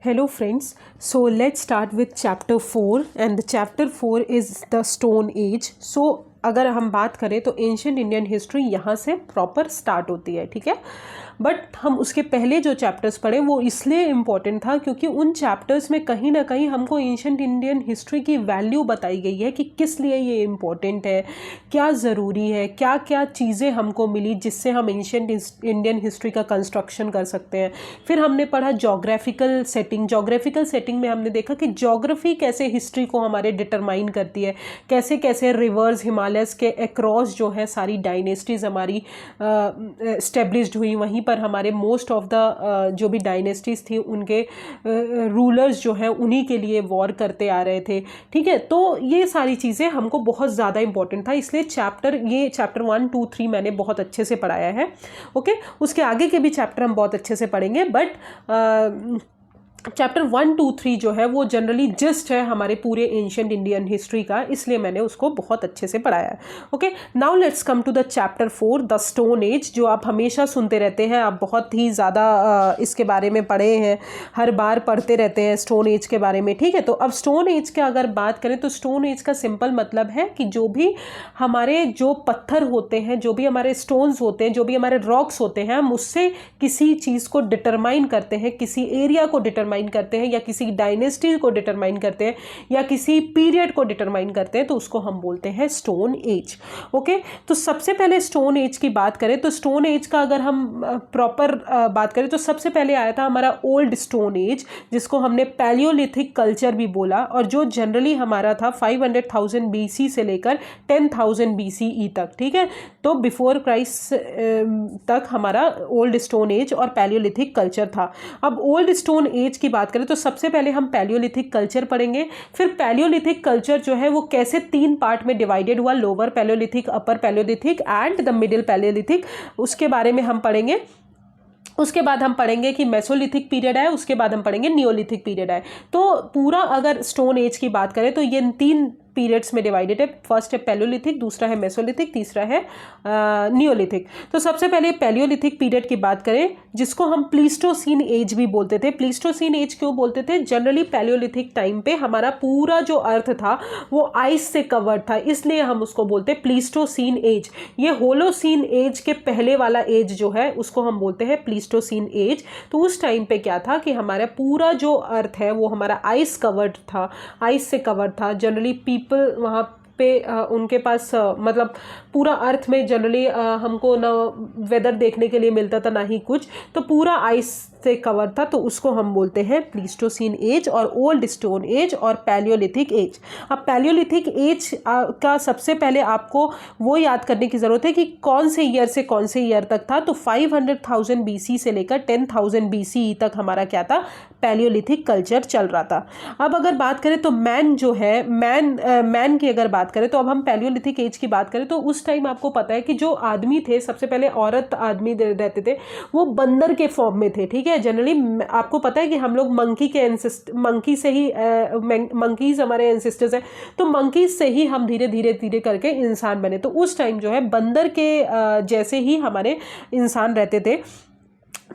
Hello friends, so let's start with chapter 4 and the chapter 4 is the Stone Age. So अगर हम बात करें तो एंशियंट इंडियन हिस्ट्री यहाँ से प्रॉपर स्टार्ट होती है, ठीक है। बट हम उसके पहले जो चैप्टर्स पढ़े वो इसलिए इम्पॉर्टेंट था क्योंकि उन चैप्टर्स में कहीं ना कहीं हमको एंशियंट इंडियन हिस्ट्री की वैल्यू बताई गई है कि किस लिए ये इम्पॉर्टेंट है, क्या ज़रूरी है, क्या क्या चीज़ें हमको मिली जिससे हम एंशियंट इंडियन हिस्ट्री का कंस्ट्रक्शन कर सकते हैं। फिर हमने पढ़ा जोग्राफिकल सेटिंग में हमने देखा कि जोग्राफी कैसे हिस्ट्री को हमारे डिटरमाइन करती है, कैसे कैसे रिवर्स हिमालयस के अक्रॉस जो है सारी डायनेस्टीज़ हमारी एस्टेब्लिश्ड हुई, वहीं पर हमारे मोस्ट ऑफ द जो भी डायनेस्टीज़ थी उनके रूलर्स जो हैं उन्हीं के लिए वॉर करते आ रहे थे, ठीक है। तो ये सारी चीज़ें हमको बहुत ज़्यादा इंपॉर्टेंट था, इसलिए चैप्टर 1, 2, 3 मैंने बहुत अच्छे से पढ़ाया है। ओके, उसके आगे के भी चैप्टर हम बहुत अच्छे से पढ़ेंगे, बट चैप्टर 1, 2, 3 जो है वो जनरली जस्ट है हमारे पूरे एंशियंट इंडियन हिस्ट्री का, इसलिए मैंने उसको बहुत अच्छे से पढ़ाया है। Okay, now let's come to the chapter 4 the stone age, जो आप हमेशा सुनते रहते हैं, आप बहुत ही ज़्यादा इसके बारे में पढ़े हैं, हर बार पढ़ते रहते हैं स्टोन एज के बारे में, ठीक है। तो अब स्टोन एज के अगर बात करें तो स्टोन एज का सिंपल मतलब है कि जो भी हमारे जो पत्थर होते हैं, जो भी हमारे स्टोन्स होते हैं, जो भी हमारे रॉक्स होते हैं, हम उससे किसी चीज़ को डिटरमाइन करते हैं, किसी एरिया को डिटरमाइन करते हैं या किसी डायनेस्टी को डिटरमाइन करते हैं या किसी पीरियड को डिटरमाइन करते हैं, तो उसको हम बोलते हैं स्टोन एज। ओके, तो सबसे पहले स्टोन एज की बात करें तो स्टोन एज का अगर हम प्रॉपर बात करें तो सबसे पहले आया था हमारा ओल्ड स्टोन एज, जिसको हमने पैलियोलिथिक कल्चर भी बोला, और जो जनरली हमारा था 500,000 BC से लेकर 10,000 BCE तक, ठीक है। तो बिफोर क्राइस्ट तक हमारा ओल्ड स्टोन एज और पैलियोलिथिक कल्चर था। अब ओल्ड स्टोन एज की बात करें तो सबसे पहले हम पैलियोलिथिक कल्चर पढ़ेंगे, फिर पैलियोलिथिक कल्चर जो है वो कैसे 3 पार्ट में डिवाइडेड हुआ, lower Palaeolithic, upper Palaeolithic and the middle Palaeolithic, उसके बारे में हम पढ़ेंगे। उसके बाद हम पढ़ेंगे कि मेसोलिथिक पीरियड है, उसके बाद हम पढ़ेंगे नियोलिथिक पीरियड है। तो पूरा अगर स्टोन एज की बात करें तो ये 3 पीरियड्स में डिवाइडेड है, फर्स्ट है पैलियोलिथिक, दूसरा है मेसोलिथिक, तीसरा है नियोलिथिक। तो सबसे पहले पैलियोलिथिक पीरियड की बात करें जिसको हम प्लीस्टोसीन एज भी बोलते थे। प्लीस्टोसीन एज क्यों बोलते थे? जनरली पैलियोलिथिक टाइम पे हमारा पूरा जो अर्थ था वो आइस से कवर्ड था, इसलिए हम उसको बोलते हैं प्लीस्टोसीन एज। ये होलोसीन एज के पहले वाला एज जो है उसको हम बोलते हैं प्लीस्टोसीन एज। तो उस टाइम पे क्या था कि हमारा पूरा जो अर्थ है वो हमारा आइस कवर्ड था, आइस से कवर्ड था। जनरली पीपल वहाँ पे उनके पास मतलब पूरा अर्थ में जनरली हमको ना वेदर देखने के लिए मिलता था ना ही कुछ, तो पूरा आइस से कवर था, तो उसको हम बोलते हैं प्लीस्टोसीन एज और ओल्ड स्टोन एज और पैलियोलिथिक एज। अब पैलियोलिथिक एज का सबसे पहले आपको वो याद करने की ज़रूरत है कि कौन से ईयर से कौन से ईयर तक था। तो 500,000 BC से लेकर 10,000 BCE तक हमारा क्या था, पैलियोलिथिक कल्चर चल रहा था। अब अगर बात करें तो मैन जो है, मैन की अगर बात करें तो अब हम पैलियोलिथिक एज की बात करें तो उस टाइम आपको पता है कि जो आदमी थे, सबसे पहले औरत आदमी रहते थे, वो बंदर के फॉर्म में थे, ठीक है। जनरली आपको पता है कि हम लोग मंकी से ही मंकीज हमारे एंसेस्टर्स हैं, तो मंकीज से ही हम धीरे धीरे करके इंसान बने। तो उस टाइम जो है बंदर के जैसे ही हमारे इंसान रहते थे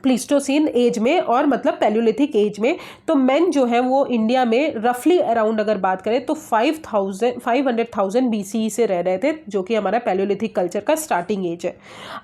प्लीस्टोसीन एज में, और मतलब पैलियोलिथिक एज में। तो मेन जो है वो इंडिया में रफली अराउंड अगर बात करें तो 500,000 BCE से रह रहे थे, जो कि हमारा पैलियोलिथिक कल्चर का स्टार्टिंग एज है।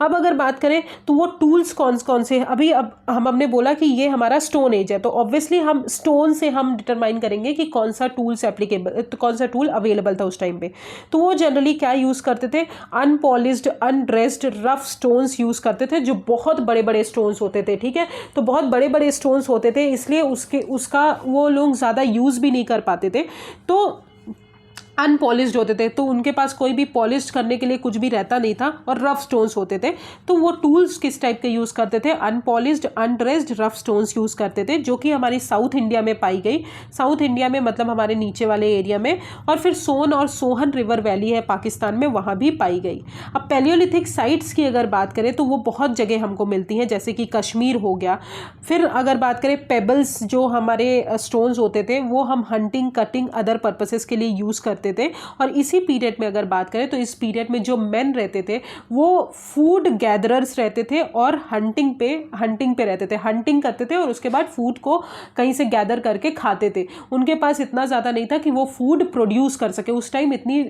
अब अगर बात करें तो वो टूल्स कौन कौन से, अभी अब हमने बोला कि ये हमारा स्टोन एज है, तो ऑब्वियसली हम स्टोन से हम डिटरमाइन करेंगे कि कौन सा टूल्स एप्लीकेबल, कौन सा टूल अवेलेबल था उस टाइम पे। तो वो जनरली क्या यूज़ करते थे, unpolished undressed rough stones use करते थे, जो बहुत बड़े बड़े स्टोन्स होते थे, ठीक है। तो बहुत बड़े बड़े स्टोन्स होते थे, इसलिए उसका वो लोग ज़्यादा यूज़ भी नहीं कर पाते थे, तो अनपॉलिश्ड होते थे, तो उनके पास कोई भी पॉलिश करने के लिए कुछ भी रहता नहीं था, और रफ स्टोन्स होते थे। तो वो टूल्स किस टाइप के यूज़ करते थे, unpolished undressed rough stones use करते थे, जो कि हमारी साउथ इंडिया में पाई गई। साउथ इंडिया में मतलब हमारे नीचे वाले एरिया में, और फिर सोन और सोहन रिवर वैली है पाकिस्तान में, वहाँ भी पाई गई। अब पैलियोलिथिक साइट्स की अगर बात करें तो वो बहुत जगह हमको मिलती हैं, जैसे कि कश्मीर हो गया। फिर अगर बात करें पेबल्स, जो हमारे स्टोन्स होते थे वो हम हंटिंग, कटिंग, अदर पर्पसेस के लिए यूज़ करते करते थे। और इसी पीरियड में अगर बात करें तो इस पीरियड में जो मेन रहते थे वो फूड गैदरर्स रहते थे और हंटिंग पे रहते थे, हंटिंग करते थे और उसके बाद फूड को कहीं से गैदर करके खाते थे। उनके पास इतना ज़्यादा नहीं था कि वो फूड प्रोड्यूस कर सके, उस टाइम इतनी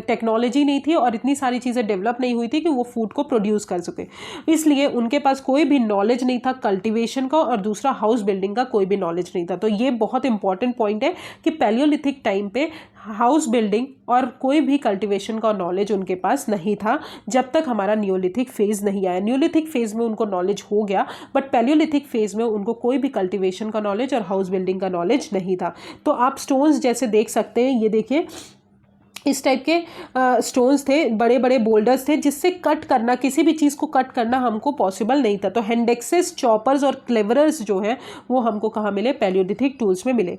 टेक्नोलॉजी नहीं थी और इतनी सारी चीज़ें डेवलप नहीं हुई थी कि वो फूड को प्रोड्यूस कर सके, इसलिए उनके पास कोई भी नॉलेज नहीं था कल्टीवेशन का, और दूसरा हाउस बिल्डिंग का कोई भी नॉलेज नहीं था। तो ये बहुत इंपॉर्टेंट पॉइंट है कि पैलियोलिथिक टाइम पे हाउस बिल्डिंग और कोई भी कल्टीवेशन का नॉलेज उनके पास नहीं था जब तक हमारा न्यूलिथिक फेज नहीं आया। न्यूलिथिक फेज में उनको नॉलेज हो गया, बट पैलियोलिथिक फेज में उनको कोई भी कल्टीवेशन का नॉलेज और हाउस बिल्डिंग का नॉलेज नहीं था। तो आप स्टोन्स जैसे देख सकते हैं, ये देखिए इस टाइप के स्टोन्स थे, बड़े बड़े बोल्डर्स थे जिससे कट करना, किसी भी चीज़ को कट करना हमको पॉसिबल नहीं था। तो हैंडेक्सेस, चॉपर्स और क्लेवरर्स जो हैं वो हमको कहाँ मिले? पैलियोलिथिक टूल्स में मिले।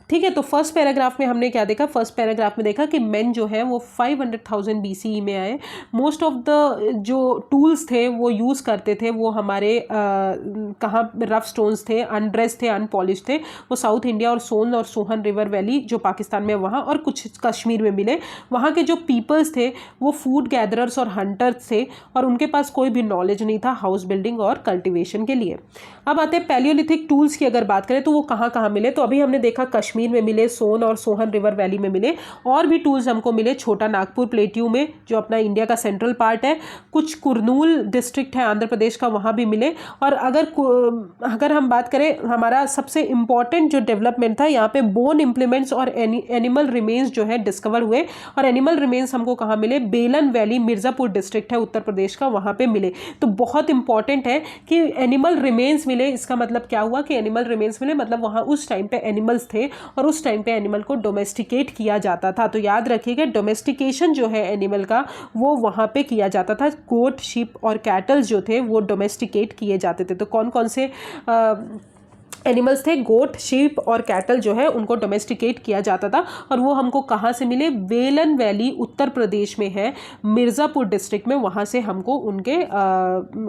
ठीक है, तो फर्स्ट पैराग्राफ में हमने क्या देखा? फर्स्ट पैराग्राफ में देखा कि मेन जो है वो 500,000 BCE में आए। मोस्ट ऑफ द जो टूल्स थे वो यूज़ करते थे वो हमारे कहाँ रफ स्टोन्स थे, अनड्रेस थे, अनपॉलिश थे, वो साउथ इंडिया और सोन और सोहन रिवर वैली जो पाकिस्तान में वहाँ और कुछ कश्मीर में मिले। वहाँ के जो पीपल्स थे वो फूड गैदरर्स और हंटर्स थे और उनके पास कोई भी नॉलेज नहीं था हाउस बिल्डिंग और कल्टीवेशन के लिए। अब आते हैं पैलियोलिथिक टूल्स की अगर बात करें तो वो कहाँ कहाँ मिले। तो अभी हमने देखा कश्मीर में मिले, सोन और सोहन रिवर वैली में मिले, और भी टूल्स हमको मिले छोटा नागपुर प्लेट्यू में जो अपना इंडिया का सेंट्रल पार्ट है, कुछ कुरनूल डिस्ट्रिक्ट है आंध्र प्रदेश का, वहाँ भी मिले। और अगर हम बात करें हमारा सबसे इम्पॉर्टेंट जो डेवलपमेंट था यहाँ पे बोन इम्प्लीमेंट्स और एनिमल रिमेन्स जो है डिस्कवर हुए। और एनिमल रिमेन्स हमको कहाँ मिले? बेलन वैली, मिर्ज़ापुर डिस्ट्रिक्ट है उत्तर प्रदेश का, वहाँ पे मिले। तो बहुत इंपॉर्टेंट है कि एनिमल रिमेन्स मिले। इसका मतलब क्या हुआ कि एनिमल रिमेन्स मिले मतलब वहाँ उस टाइम पे एनिमल्स थे और उस टाइम पे एनिमल को डोमेस्टिकेट किया जाता था। तो याद रखिएगा डोमेस्टिकेशन जो है एनिमल का वो वहाँ पे किया जाता था। गोट, शीप और कैटल जो थे वो डोमेस्टिकेट किए जाते थे। तो कौन कौन से एनिमल्स थे? गोट, शीप और कैटल जो है उनको डोमेस्टिकेट किया जाता था। और वो हमको कहाँ से मिले? बेलन वैली उत्तर प्रदेश में है, मिर्ज़ापुर डिस्ट्रिक्ट में, वहाँ से हमको उनके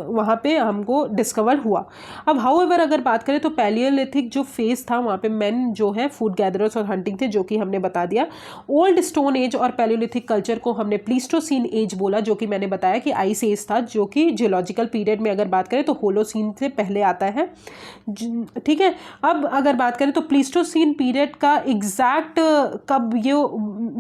वहाँ पे हमको डिस्कवर हुआ। अब हाउएवर अगर बात करें तो पैलियोलिथिक जो फेज था वहाँ पे मेन जो है फूड गैदरर्स और हंटिंग थे, जो कि हमने बता दिया। ओल्ड स्टोन एज और पैलियोलिथिक कल्चर को हमने प्लीस्टोसीन एज बोला, जो कि मैंने बताया कि आइस एज था, जो कि जियोलॉजिकल पीरियड में अगर बात करें तो होलोसीन से पहले आता है। ठीक है, अब अगर बात करें तो प्लीस्टोसीन पीरियड का एग्जैक्ट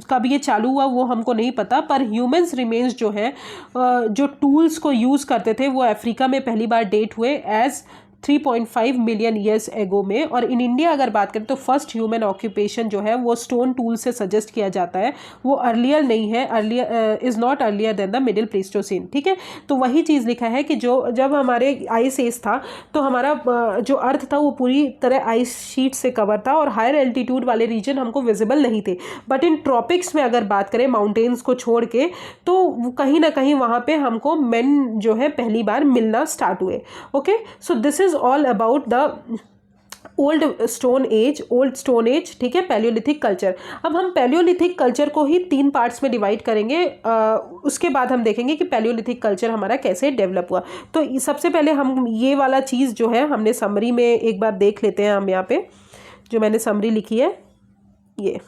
कब ये चालू हुआ वो हमको नहीं पता, पर ह्यूमंस रिमेन्स जो है जो टूल्स को यूज़ करते थे वो अफ्रीका में पहली बार डेट हुए एज 3.5 मिलियन ईयर्स एगो में। और इन इंडिया अगर बात करें तो फर्स्ट ह्यूमन ऑक्यूपेशन जो है वो स्टोन टूल से सजेस्ट किया जाता है, वो अर्लियर नहीं है, earlier is not earlier than the middle Pleistocene. ठीक है, तो वही चीज़ लिखा है कि जो जब हमारे आइस एज था तो हमारा जो अर्थ था वो पूरी तरह आइस शीट से कवर था और हायर एल्टीट्यूड वाले रीजन हमको विजिबल नहीं थे। बट इन ट्रॉपिक्स में अगर बात करें माउंटेन्स को छोड़ के तो कहीं ना कहीं वहाँ पे हमको मेन जो है पहली बार मिलना स्टार्ट हुए। Okay, so this is all about the old stone as. ठीक है, पैलियोलिथिक कल्चर। अब हम पैलियोलिथिक कल्चर को ही 3 पार्ट्स में डिवाइड करेंगे, उसके बाद हम देखेंगे कि पैलियोलिथिक कल्चर हमारा कैसे डेवलप हुआ। तो सबसे पहले हम ये वाला चीज़ जो है हमने समरी में एक बार देख लेते हैं। हम यहाँ पे जो मैंने समरी लिखी है ये,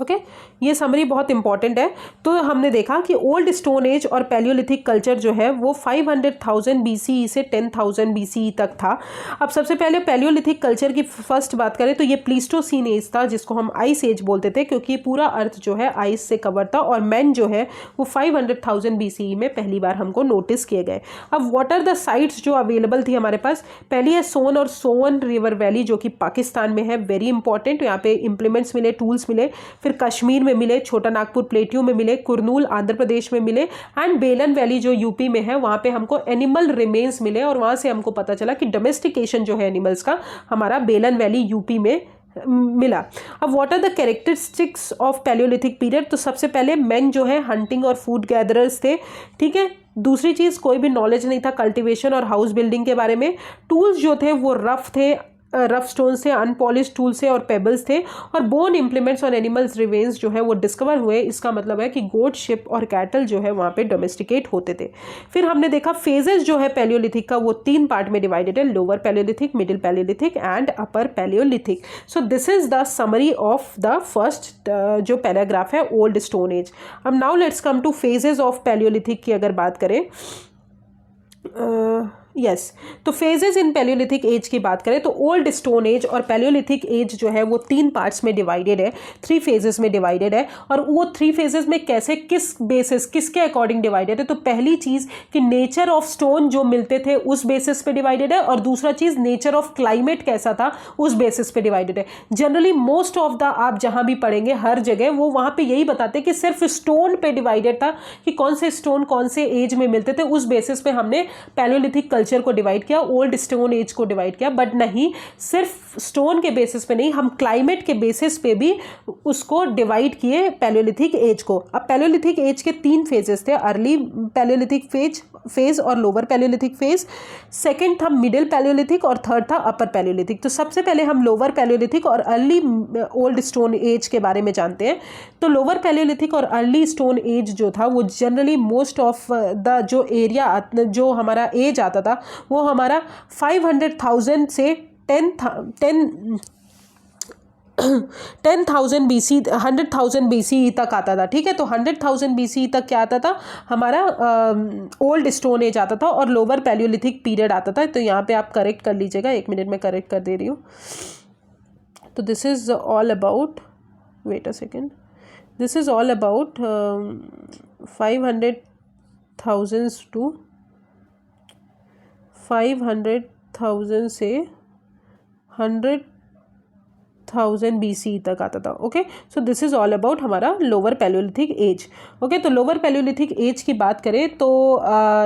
ओके, ये समरी बहुत इंपॉर्टेंट है। तो हमने देखा कि ओल्ड स्टोन एज और पैलियोलिथिक कल्चर जो है वो 500,000 BCE से 10,000 BCE तक था। अब सबसे पहले पैलियोलिथिक कल्चर की फर्स्ट बात करें तो ये प्लीस्टोसीन एज था, जिसको हम आइस एज बोलते थे, क्योंकि पूरा अर्थ जो है आइस से कवर था। और मैन जो है वो 500,000 BCE में पहली बार हमको नोटिस किए गए। अब व्हाट आर द साइट्स जो अवेलेबल थी हमारे पास? पहली है सोन और सोवन रिवर वैली, जो कि पाकिस्तान में है, वेरी इंपॉर्टेंट। यहाँ पे इंप्लीमेंट्स मिले, टूल्स मिले। फिर कश्मीर में मिले, छोटा नागपुर प्लेट्यू में मिले, कुरनूल आंध्र प्रदेश में मिले, एंड बेलन वैली जो यूपी में है वहाँ पे हमको एनिमल रिमेन्स मिले। और वहाँ से हमको पता चला कि डोमेस्टिकेशन जो है एनिमल्स का हमारा बेलन वैली यूपी में मिला। अब what are the characteristics of Palaeolithic period? तो सबसे पहले मेन जो है हंटिंग और फूड गैदरर्स थे। ठीक है, दूसरी चीज़ कोई भी नॉलेज नहीं था कल्टीवेशन और हाउस बिल्डिंग के बारे में। टूल्स जो थे वो रफ थे, रफ स्टोन्स थे, अनपॉलिश टूल्स थे और पेबल्स थे, और बोन इम्प्लीमेंट्स और एनिमल्स रिमेन्स जो है वो डिस्कवर हुए। इसका मतलब है कि गोट, शिप और कैटल जो है वहाँ पे डोमेस्टिकेट होते थे। फिर हमने देखा फेजेस जो है पैलियोलिथिक का वो 3 पार्ट में डिवाइडेड है, lower Palaeolithic, middle Palaeolithic and upper Palaeolithic. So this is the summary of the first जो पैराग्राफ है ओल्ड स्टोन एज। अब now let's come two phases of Palaeolithic की अगर बात करें, यस तो फेजेस इन पैलियोलिथिक एज की बात करें तो ओल्ड स्टोन एज और पैलियोलिथिक एज जो है वो 3 पार्ट्स में डिवाइडेड है, 3 फेजेस में डिवाइडेड है। और वो 3 फेजेस में कैसे, किस बेसिस, किसके अकॉर्डिंग डिवाइडेड है? तो पहली चीज़ कि नेचर ऑफ स्टोन जो मिलते थे उस बेसिस पे डिवाइडेड है, और दूसरा चीज़ नेचर ऑफ क्लाइमेट कैसा था उस बेसिस पे डिवाइडेड है। जनरली मोस्ट ऑफ द आप जहाँ भी पढ़ेंगे हर जगह वो वहाँ पे यही बताते कि सिर्फ स्टोन पे डिवाइडेड था कि कौन से स्टोन कौन से एज में मिलते थे, उस बेसिस पे हमने पैलियोलिथिक कल्चर को डिवाइड किया, ओल्ड स्टोन एज को डिवाइड किया। बट नहीं, सिर्फ स्टोन के बेसिस पे नहीं, हम क्लाइमेट के बेसिस पे भी उसको डिवाइड किए पैलियोलिथिक एज को। अब पैलियोलिथिक एज के 3 फेजेस थे, अर्ली पैलियोलिथिक फेज और लोअर पैलियोलिथिक फेज, सेकंड था मिडिल पैलियोलिथिक और थर्ड था अपर पैलियोलिथिक। तो सबसे पहले हम लोअर पैलियोलिथिक और अर्ली ओल्ड स्टोन एज के बारे में जानते हैं। तो लोअर पैलियोलिथिक और अर्ली स्टोन एज जो था वो जनरली मोस्ट ऑफ द जो एरिया जो हमारा एज आता था वो हमारा 500,000 से 10,000 BC 100,000 BC तक आता था। ठीक है, तो 100,000 BC तक क्या आता था हमारा ओल्ड स्टोन एज आता था और लोअर पैलियोलिथिक पीरियड आता था। तो यहाँ पे आप करेक्ट कर लीजिएगा, 1 मिनट में करेक्ट कर दे रही हूँ। तो this is all about, wait a second, this is all about 500,000 to 500,000 से 100,000 BC तक आता था। Okay, so this is all about हमारा लोअर पैलियोलिथिक एज। ओके, तो लोअर पैलियोलिथिक एज की बात करें तो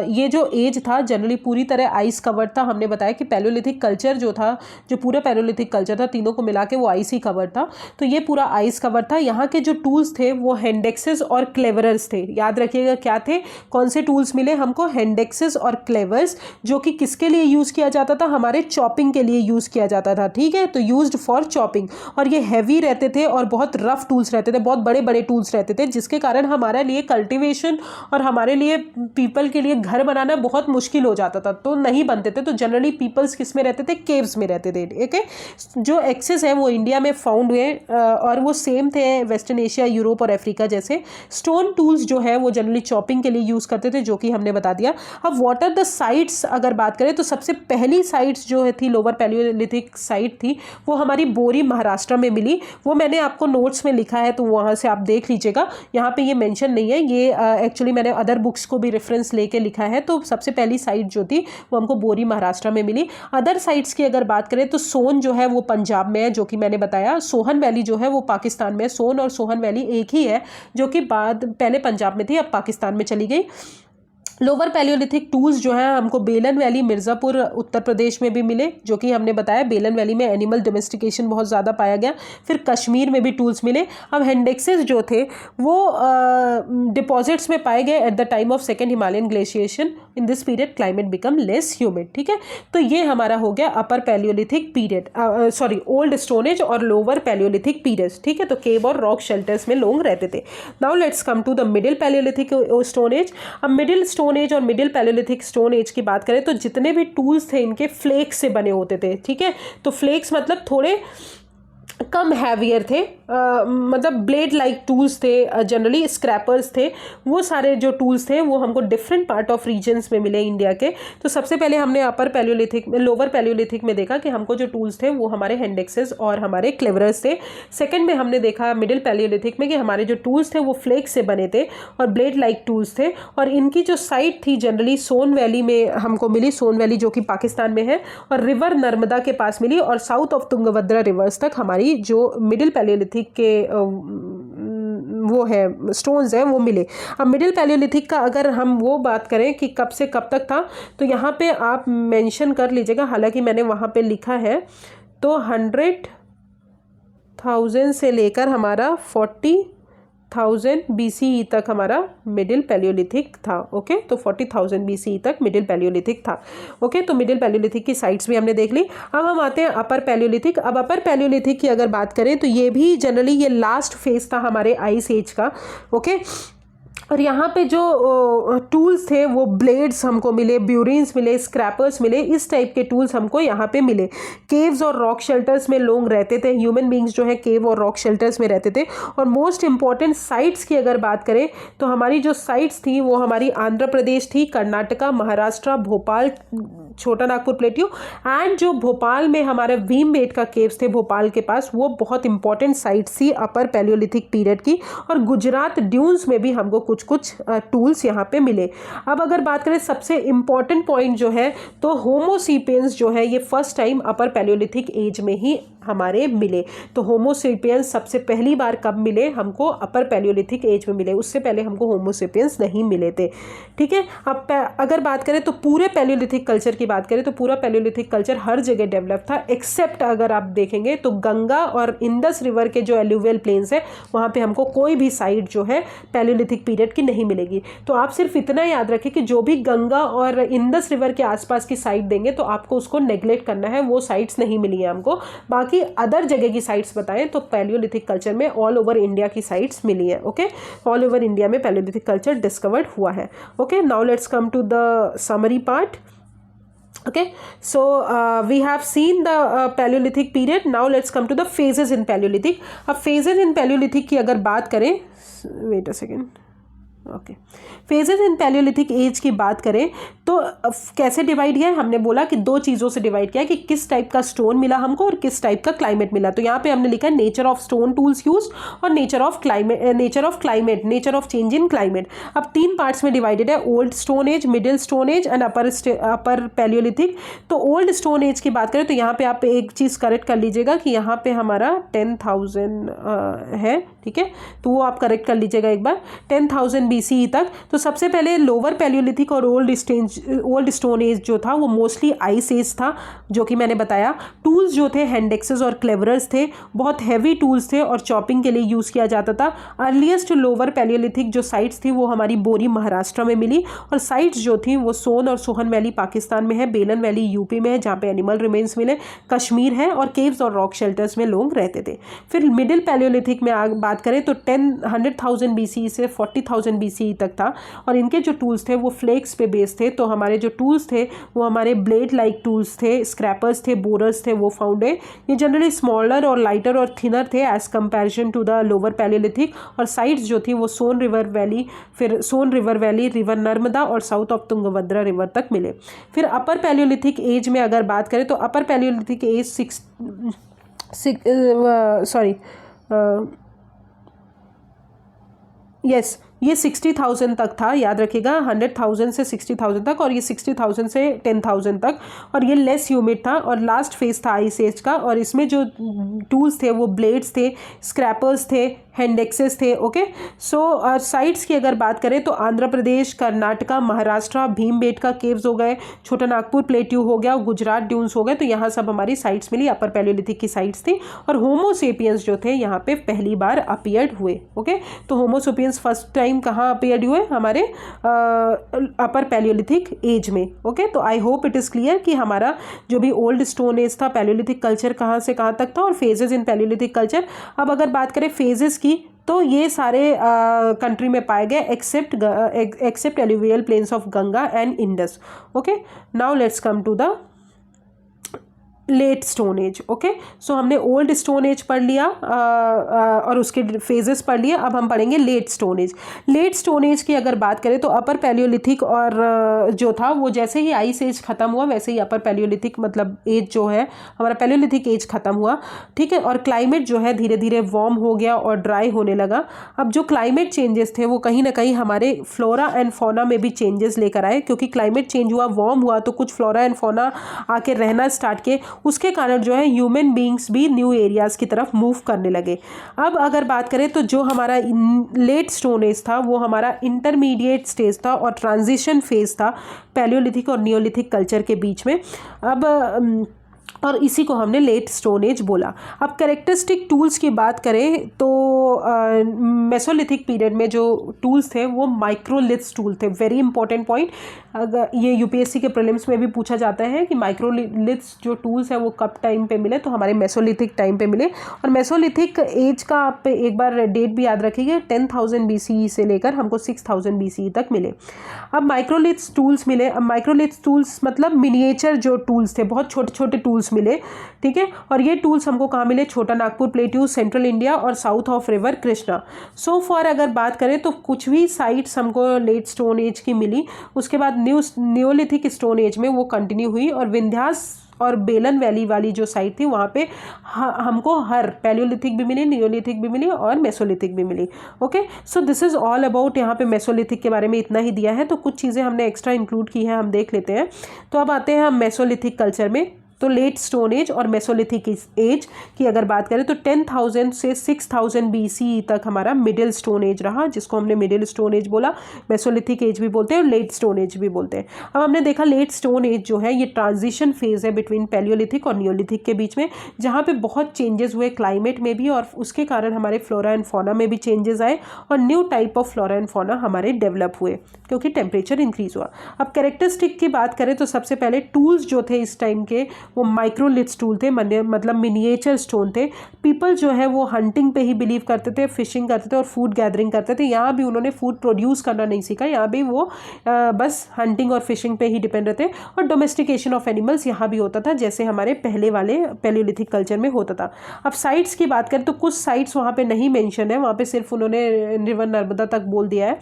ये जो एज था जनरली पूरी तरह आइस कवर्ड था। हमने बताया कि पैलियोलिथिक कल्चर जो था, जो पूरा पैलियोलिथिक कल्चर था, तीनों को मिला के वो आइस ही कवर्ड था। तो ये पूरा आइस कवर्ड था। यहाँ के जो टूल्स थे वो हैंडेक्सेस और क्लेवरर्स थे। याद रखिएगा क्या थे, कौन से टूल्स मिले हमको, हैंडेक्सेस और क्लेवर्स, जो कि किसके लिए यूज़ किया जाता था, हमारे चॉपिंग के लिए यूज़ किया जाता था। ठीक है, तो यूज्ड फॉर चॉपिंग, और ये हैवी रहते थे और बहुत रफ टूल्स रहते थे, बहुत बड़े बड़े टूल्स रहते थे, जिसके कारण हमारे लिए कल्टीवेशन और हमारे लिए पीपल के लिए घर बनाना बहुत मुश्किल हो जाता था, तो नहीं बनते थे। तो जनरली पीपल्स किस में रहते थे, केव्स में रहते थे। ठीक है, जो एक्सेस है वो इंडिया में फाउंड हुए और वो सेम थे वेस्टर्न एशिया, यूरोप और अफ्रीका जैसे। स्टोन टूल्स जो है वो जनरली चॉपिंग के लिए यूज़ करते थे, जो कि हमने बता दिया। अब व्हाट आर द साइट्स अगर बात करें तो सबसे पहली साइट्स जो थी लोअर पैलियोलिथिक साइट थी वो हमारी बोरी महाराष्ट्र में मिली। वो मैंने आपको नोट्स में लिखा है, तो वहाँ से आप देख लीजिएगा। यहाँ पे ये मेंशन नहीं है, ये एक्चुअली मैंने अदर बुक्स को भी रेफरेंस लेके लिखा है। तो सबसे पहली साइट जो थी वो हमको बोरी महाराष्ट्र में मिली। अदर साइट्स की अगर बात करें तो सोन जो है वो पंजाब में है, जो कि मैंने बताया। सोहन वैली जो है वो पाकिस्तान में है। सोन और सोहन वैली एक ही है, जो कि पहले पंजाब में थी, अब पाकिस्तान में चली गई। लोअर पैलियोलिथिक टूल्स जो है हमको बेलन वैली, मिर्ज़ापुर उत्तर प्रदेश में भी मिले, जो कि हमने बताया बेलन वैली में एनिमल डोमेस्टिकेशन बहुत ज़्यादा पाया गया। फिर कश्मीर में भी टूल्स मिले। अब हैंडेक्सेस जो थे वो डिपॉजिट्स में पाए गए at the time of second Himalayan glaciation. In this period climate become less humid. ठीक है, तो ये हमारा हो गया अपर Palaeolithic period, sorry old stone age और लोअर पैलियोलिथिक पीरियड। ठीक है, तो केव और रॉक शेल्टर्स में लोग रहते थे। Now let's come to the middle Palaeolithic stone age. अब मिडिल स्टोन एज और मिडिल पैलियोलिथिक स्टोन एज की बात करें तो जितने भी टूल्स थे इनके फ्लेक्स से बने होते थे। ठीक है, तो फ्लेक्स मतलब थोड़े कम हैवियर थे, मतलब ब्लेड लाइक टूल्स थे, जनरली स्क्रैपर्स थे। वो सारे जो टूल्स थे वो हमको डिफरेंट पार्ट ऑफ रीजन्स में मिले इंडिया के। तो सबसे पहले हमने अपर पैलियोलिथिक में, लोअर पैलियोलिथिक में देखा कि हमको जो टूल्स थे वो हमारे हैंडेक्सेस और हमारे क्लेवरर्स थे। सेकंड में हमने देखा मिडिल पैलियोलिथिक में कि हमारे जो टूल्स थे वो फ्लेक्स से बने थे और ब्लेड लाइक टूल्स थे। और इनकी जो साइट थी जनरली सोन वैली में हमको मिली, सोन वैली जो कि पाकिस्तान में है, और रिवर नर्मदा के पास मिली, और साउथ ऑफ तुंगभद्रा रिवर्स तक हमारी जो मिडिल पैलियोलिथिक के वो है स्टोन्स हैं वो मिले। अब मिडिल पैलियोलिथिक का अगर हम वो बात करें कि कब से कब तक था, तो यहाँ पे आप मेंशन कर लीजिएगा, हालांकि मैंने वहाँ पे लिखा है। तो 100,000 से लेकर हमारा 40,000 BCE तक हमारा मिडिल पैलियोलिथिक था। ओके, तो 40,000 BCE तक मिडिल पैलियोलिथिक था। ओके, तो मिडिल पैलियोलिथिक की साइट्स भी हमने देख ली। अब हम आते हैं अपर पैलियोलिथिक। अब अपर पैलियोलिथिक की अगर बात करें तो ये भी जनरली ये लास्ट फेज था हमारे आइस एज का। ओके, और यहाँ पे जो टूल्स थे वो ब्लेड्स हमको मिले, ब्यूरिन्स मिले, स्क्रैपर्स मिले, इस टाइप के टूल्स हमको यहाँ पे मिले। केव्स और रॉक शेल्टर्स में लोग रहते थे, ह्यूमन बींग्स जो है केव और रॉक शेल्टर्स में रहते थे। और मोस्ट इंपॉर्टेंट साइट्स की अगर बात करें तो हमारी जो साइट्स थी वो हमारी आंध्र प्रदेश थी, कर्नाटका, महाराष्ट्र, भोपाल, छोटा नागपुर प्लेट्यू, एंड जो भोपाल में हमारे भीमबेटका केव्स थे भोपाल के पास, वो बहुत इंपॉर्टेंट साइट्स थी अपर पैलियोलिथिक पीरियड की। और गुजरात ड्यून्स में भी हमको कुछ टूल्स यहाँ पे मिले। अब अगर बात करें सबसे इंपॉर्टेंट पॉइंट जो है तो होमोसेपियंस जो है ये first time upper Palaeolithic age में ही हमारे मिले। तो होमोसेपियंस सबसे पहली बार कब मिले हमको? अपर पैलियोलिथिक एज में मिले, उससे पहले हमको होमोसेपियंस नहीं मिले थे। ठीक है, अब अगर बात करें तो पूरे पैलियोलिथिक कल्चर की बात करें तो पूरा पैलियोलिथिक कल्चर हर जगह डेवलप था, एक्सेप्ट अगर आप देखेंगे तो गंगा और इंडस रिवर के जो एल्यूवियल प्लेन्स है वहाँ पे हमको कोई भी साइट जो है पैलियोलिथिक पीरियड की नहीं मिलेगी। तो आप सिर्फ इतना याद रखें कि जो भी गंगा और इंडस रिवर के आसपास की साइट देंगे तो आपको उसको नेग्लेक्ट करना है, वो साइट्स नहीं मिली है हमको। बाकी अदर जगह की साइट्स बताएं तो पैलियोलिथिक कल्चर में ऑल ओवर इंडिया की साइट्स मिली है। ओके, ऑल ओवर इंडिया में पैलियोलिथिक कल्चर डिस्कवर्ड हुआ है। Okay, now let's come to the summary part. Okay, so we have seen the Paleolithic period. Now let's come to the phases in Paleolithic. अब phases in Paleolithic की अगर बात करें, wait a second. Okay, phases in Palaeolithic age की बात करें तो कैसे डिवाइड किया है? हमने बोला कि दो चीज़ों से डिवाइड किया है कि किस टाइप का स्टोन मिला हमको और किस टाइप का क्लाइमेट मिला। तो यहाँ पे हमने लिखा है nature of stone tools use और nature of climate, nature of change in climate. अब तीन पार्ट्स में डिवाइडेड है, old stone age, middle stone age and upper palaeolithic. तो ओल्ड स्टोन एज की बात करें तो यहाँ पे आप एक चीज़ करेक्ट कर लीजिएगा कि यहाँ पे हमारा 10,000 है। ठीक है, तो वो आप करेक्ट कर लीजिएगा एक बार, 10,000 BCE तक। तो सबसे पहले लोअर पैलियोलिथिक और ओल्ड स्टोन एज जो था वो मोस्टली आइस एज था, जो कि मैंने बताया। टूल्स जो थे हैंडेक्सेस और क्लेवरर्स थे, बहुत हैवी टूल्स थे और चॉपिंग के लिए यूज़ किया जाता था। अर्लीस्ट लोअर पैलियोलिथिक जो साइट्स थी वो हमारी बोरी महाराष्ट्र में मिली और साइट्स जो थी वो सोन और सोहन वैली पाकिस्तान में है, बेलन वैली यूपी में है जहाँ पे एनिमल रिमेन्स मिले, कश्मीर है, और केव्स और रॉक शेल्टर्स में लोग रहते थे। फिर मिडिल पैलियोलिथिक में बात करें तो 100,000 BCE से 40,000 BCE तक था और इनके जो टूल्स थे वो फ्लेक्स पे बेस्ड थे। तो हमारे जो टूल्स थे वो हमारे ब्लेड लाइक टूल्स थे, स्क्रैपर्स थे, बोरर्स थे, वो फाउंड है। ये जनरली स्मॉलर और लाइटर और थिनर थे as comparison to the lower Palaeolithic. और साइट्स जो थी वो सोन रिवर वैली, फिर Son river valley, river Narmada और साउथ ऑफ तुंगभद्रा रिवर तक मिले। फिर अपर पैलियोलिथिक एज में अगर बात करें तो अपर पैलियोलिथिक एज ये 60,000 तक था, याद रखिएगा, 100,000 से 60,000 तक, और ये 60,000 से 10,000 तक, और ये लेस ह्यूमिड था और लास्ट फेज था आइस एज का। और इसमें जो टूल्स थे वो ब्लेड्स थे, स्क्रैपर्स थे, हैंडेक्सेस थे। ओके, सो और साइट्स की अगर बात करें तो आंध्र प्रदेश, कर्नाटका, महाराष्ट्र, भीमबेटका केव्स हो गए, छोटा नागपुर प्लेट्यू हो गया, गुजरात ड्यून्स हो गए। तो यहाँ सब हमारी साइट्स मिली, अपर पैलियोलिथिक की साइट्स थी। और होमोसेपियंस जो थे यहाँ पे पहली बार अपीयर्ड हुए। ओके, तो होमोसेपियंस फर्स्ट टाइम कहाँ अपीयर्ड हुए? हमारे अपर पैलियोलिथिक एज में। ओके, तो I hope it is clear कि हमारा जो भी ओल्ड स्टोन एज था, पैलियोलिथिक कल्चर कहाँ से कहाँ तक था और फेजेस इन पैलियोलिथिक कल्चर। अब अगर बात करें फेजेस की तो ये सारे कंट्री में पाए गए except alluvial plains of Ganga and Indus. Okay, now let's come to the late stone age. Okay, so हमने ओल्ड स्टोन एज पढ़ लिया और उसके फेजेस पढ़ लिए। अब हम पढ़ेंगे late stone age. Late stone age की अगर बात करें तो अपर पैलियोलिथिक और जो था वो जैसे ही आइस एज खत्म हुआ वैसे ही अपर पैलियोलिथिक मतलब एज जो है हमारा पैलियोलिथिक एज खत्म हुआ। ठीक है, और क्लाइमेट जो है धीरे धीरे वार्म हो गया और ड्राई होने लगा। अब जो क्लाइमेट चेंजेस थे वो कहीं ना कहीं हमारे फ्लोरा एंड फौना में भी चेंजेस लेकर आए, क्योंकि क्लाइमेट चेंज हुआ, वार्म हुआ, तो कुछ फ्लोरा एंड फौना आके रहना स्टार्ट किए। उसके कारण जो है ह्यूमन बींग्स भी न्यू एरियाज़ की तरफ मूव करने लगे। अब अगर बात करें तो जो हमारा लेट स्टोन एज था वो हमारा इंटरमीडिएट स्टेज था और ट्रांजिशन फेज था पैलियोलिथिक और नियोलिथिक कल्चर के बीच में। अब और इसी को हमने लेट स्टोन एज बोला। अब कैरेक्टरिस्टिक टूल्स की बात करें तो मेसोलिथिक पीरियड में जो टूल्स थे वो माइक्रोलिथ्स टूल थे। वेरी इंपॉर्टेंट पॉइंट, अगर ये यूपीएससी के प्रीलिम्स में भी पूछा जाता है कि माइक्रोलिथ्स जो टूल्स है वो कब टाइम पे मिले, तो हमारे मेसोलिथिक टाइम पे मिले। और मेसोलिथिक एज का आप एक बार डेट भी याद रखिएगा, 10,000 BCE से लेकर हमको 6,000 BCE तक मिले। अब माइक्रोलिथ्स टूल्स मिले। अब माइक्रोलिथ्स टूल्स मतलब मिनिएचर जो टूल्स थे, बहुत छोटे छोटे टूल्स मिले, ठीक है। और ये टूल्स हमको कहाँ मिले? छोटा नागपुर प्लेट्यू, सेंट्रल इंडिया और south of river Krishna. So for अगर बात करें तो कुछ भी साइट्स हमको लेट स्टोन एज की मिली, उसके बाद नियोलिथिक स्टोन एज में वो कंटिन्यू हुई। और विंध्यास और बेलन वैली वाली जो साइट थी वहाँ पे हमको हर पैलियोलिथिक भी मिली, नियोलिथिक भी मिली और मेसोलिथिक भी मिली। Okay, so this is all about, यहाँ पे मेसोलिथिक के बारे में इतना ही दिया है, तो कुछ चीज़ें हमने एक्स्ट्रा इंक्लूड की है, हम देख लेते हैं। तो अब आते हैं हम मेसोलिथिक कल्चर में। तो लेट स्टोन एज और मेसोलिथिक एज की अगर बात करें तो 10,000 से 6,000 BCE तक हमारा मिडिल स्टोन एज रहा, जिसको हमने मिडिल स्टोन एज बोला, मेसोलिथिक एज भी बोलते हैं और लेट स्टोन एज भी बोलते हैं। अब हमने देखा लेट स्टोन एज जो है ये ट्रांजिशन फेज है बिटवीन पैलियोलिथिक और नियोलिथिक के बीच में, जहाँ पे बहुत चेंजेस हुए क्लाइमेट में भी, और उसके कारण हमारे फ्लोरा एंड फौना में भी चेंजेस आए और new type of flora and fauna हमारे डेवलप हुए क्योंकि टेम्परेचर इंक्रीज हुआ। अब कैरेक्टरिस्टिक की बात करें तो सबसे पहले टूल्स जो थे इस टाइम के वो माइक्रोलिथ्स टूल थे, मतलब मिनिएचर स्टोन थे। पीपल जो है वो हंटिंग पे ही बिलीव करते थे, फिशिंग करते थे और फूड गैदरिंग करते थे। यहाँ भी उन्होंने फूड प्रोड्यूस करना नहीं सीखा, यहाँ भी वो बस हंटिंग और फिशिंग पे ही डिपेंड रहते। और डोमेस्टिकेशन ऑफ एनिमल्स यहाँ भी होता था, जैसे हमारे पहले वाले पैलियोलिथिक कल्चर में होता था। अब साइट्स की बात करें तो कुछ साइट्स वहाँ पे नहीं मेंशन है, वहाँ पे सिर्फ उन्होंने रिवर नर्मदा तक बोल दिया है।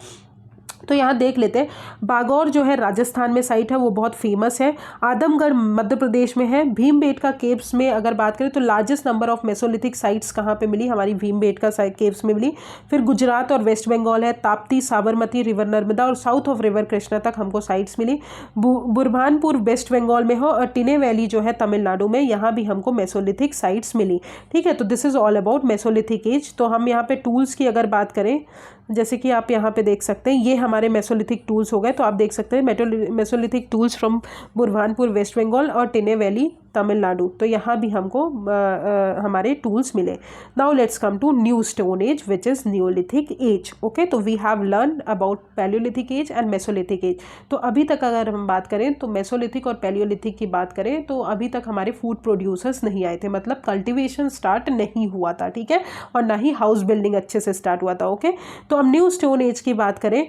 तो यहाँ देख लेते हैं, बागौर जो है राजस्थान में साइट है, वो बहुत फेमस है। आदमगढ़ मध्य प्रदेश में है। भीमबेटका केव्स में अगर बात करें तो largest number of Mesolithic sites कहाँ पे मिली? हमारी भीमबेटका केव्स में मिली। फिर गुजरात और वेस्ट बंगाल है, ताप्ती, साबरमती, रिवर नर्मदा और साउथ ऑफ रिवर कृष्णा तक हमको साइट्स मिली। बुरहानपुर वेस्ट बंगाल में हो और टिने वैली जो है तमिलनाडु में, यहाँ भी हमको मेसोलिथिक साइट्स मिली। ठीक है, तो this is all about Mesolithic age. तो हम यहाँ पे टूल्स की अगर बात करें, जैसे कि आप यहाँ पे देख सकते हैं, ये हमारे मेसोलिथिक टूल्स हो गए। तो आप देख सकते हैं Mesolithic tools from Burhanpur West Bengal और टिने वैली तमिलनाडु। तो यहाँ भी हमको हमारे टूल्स मिले। Now let's come to new stone age which is neolithic age. Okay, तो we have learn about palaeolithic age and mesolithic age. तो अभी तक अगर हम बात करें तो मेसोलिथिक और पैलियोलिथिक की बात करें तो अभी तक हमारे फूड प्रोड्यूसर्स नहीं आए थे, मतलब कल्टिवेशन स्टार्ट नहीं हुआ था, ठीक है, और ना ही हाउस बिल्डिंग अच्छे से स्टार्ट हुआ था। ओके, तो अब न्यू स्टोन एज की बात करें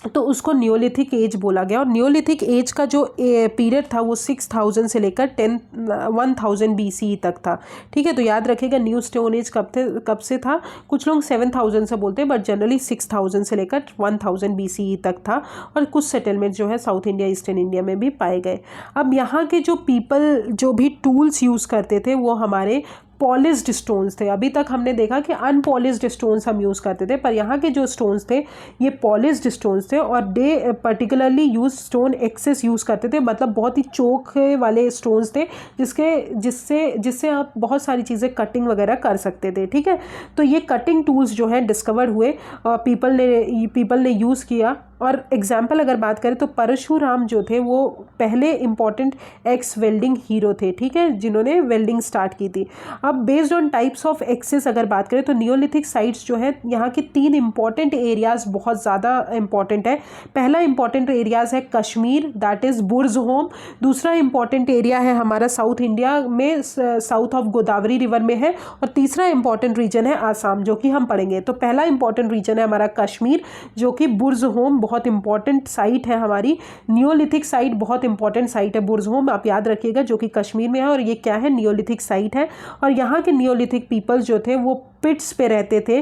तो उसको नियोलिथिक एज बोला गया। और नियोलिथिक एज का जो पीरियड था वो 6,000 से लेकर 1,000 BCE तक था। ठीक है, तो याद रखिएगा न्यू स्टोन एज कब से था? कुछ लोग 7,000 से बोलते हैं, बट जनरली 6,000 से लेकर 1,000 BCE तक था। और कुछ सेटलमेंट जो है साउथ इंडिया, ईस्टर्न इंडिया में भी पाए गए। अब यहाँ के जो पीपल जो भी टूल्स यूज़ करते थे वो हमारे पॉलिश्ड स्टोन्स थे। अभी तक हमने देखा कि अनपॉलिश्ड स्टोन्स हम यूज़ करते थे, पर यहाँ के जो स्टोन्स थे ये पॉलिश्ड स्टोन्स थे। और they particularly use stone axes use करते थे, मतलब बहुत ही चोखे वाले स्टोन्स थे जिससे आप बहुत सारी चीज़ें कटिंग वगैरह कर सकते थे। ठीक है, तो ये कटिंग टूल्स जो है डिस्कवर हुए और पीपल ने यूज़ किया। और एग्जाम्पल अगर बात करें तो परशुराम जो थे वो पहले इंपॉर्टेंट एक्स वेल्डिंग हीरो थे, ठीक है, जिन्होंने वेल्डिंग स्टार्ट की थी। अब based on types of axes अगर बात करें तो नियोलिथिक साइट्स जो है यहाँ की 3 इंपॉर्टेंट एरियाज बहुत ज़्यादा इंपॉर्टेंट है। पहला इंपॉर्टेंट एरियाज है कश्मीर, दैट इज़ बुर्ज़होम। दूसरा इंपॉर्टेंट एरिया है हमारा साउथ इंडिया में, साउथ ऑफ गोदावरी रिवर में है। और तीसरा इंपॉर्टेंट रीजन है आसाम, जो कि हम पढ़ेंगे। तो पहला इंपॉर्टेंट रीजन है हमारा कश्मीर, जो कि बुर्ज़होम बहुत इंपॉर्टेंट साइट है हमारी। नियोलिथिक साइट बहुत इंपॉर्टेंट साइट है बुर्ज़होम, आप याद रखिएगा, जो कि कश्मीर में है। और ये क्या है? नियोलिथिक साइट है। और यहाँ के नियोलिथिक पीपल्स जो थे वो पिट्स पे रहते थे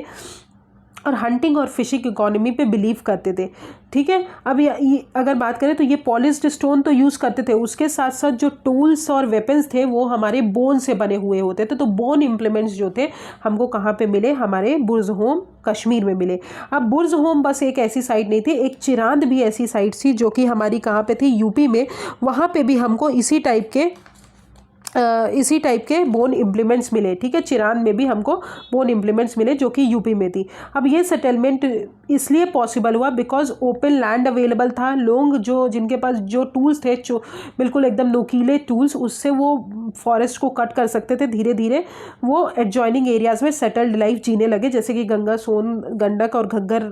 और हंटिंग और फिशिंग इकोनॉमी पे बिलीव करते थे। ठीक है, अब अगर बात करें तो ये पॉलिश्ड स्टोन तो यूज़ करते थे, उसके साथ साथ जो टूल्स और वेपन्स थे वो हमारे बोन से बने हुए होते थे। तो बोन इम्प्लीमेंट्स जो थे हमको कहाँ पे मिले? हमारे बुर्ज़होम कश्मीर में मिले। अब बुर्ज़होम बस एक ऐसी साइट नहीं थी, एक चिरांद भी ऐसी साइट थी जो कि हमारी कहाँ पे थी? यूपी में। वहाँ पे भी हमको इसी टाइप के इसी टाइप के बोन इम्प्लीमेंट्स मिले, ठीक है। चिरांद में भी हमको बोन इम्प्लीमेंट्स मिले जो कि यूपी में थी। अब ये सेटलमेंट इसलिए पॉसिबल हुआ बिकॉज ओपन लैंड अवेलेबल था। लोग जो जिनके पास जो टूल्स थे, जो बिल्कुल एकदम नुकीले टूल्स, उससे वो फॉरेस्ट को कट कर सकते थे। धीरे धीरे वो एडजॉइनिंग एरियाज में सेटल्ड लाइफ जीने लगे, जैसे कि गंगा, सोन, गंडक और घग्गर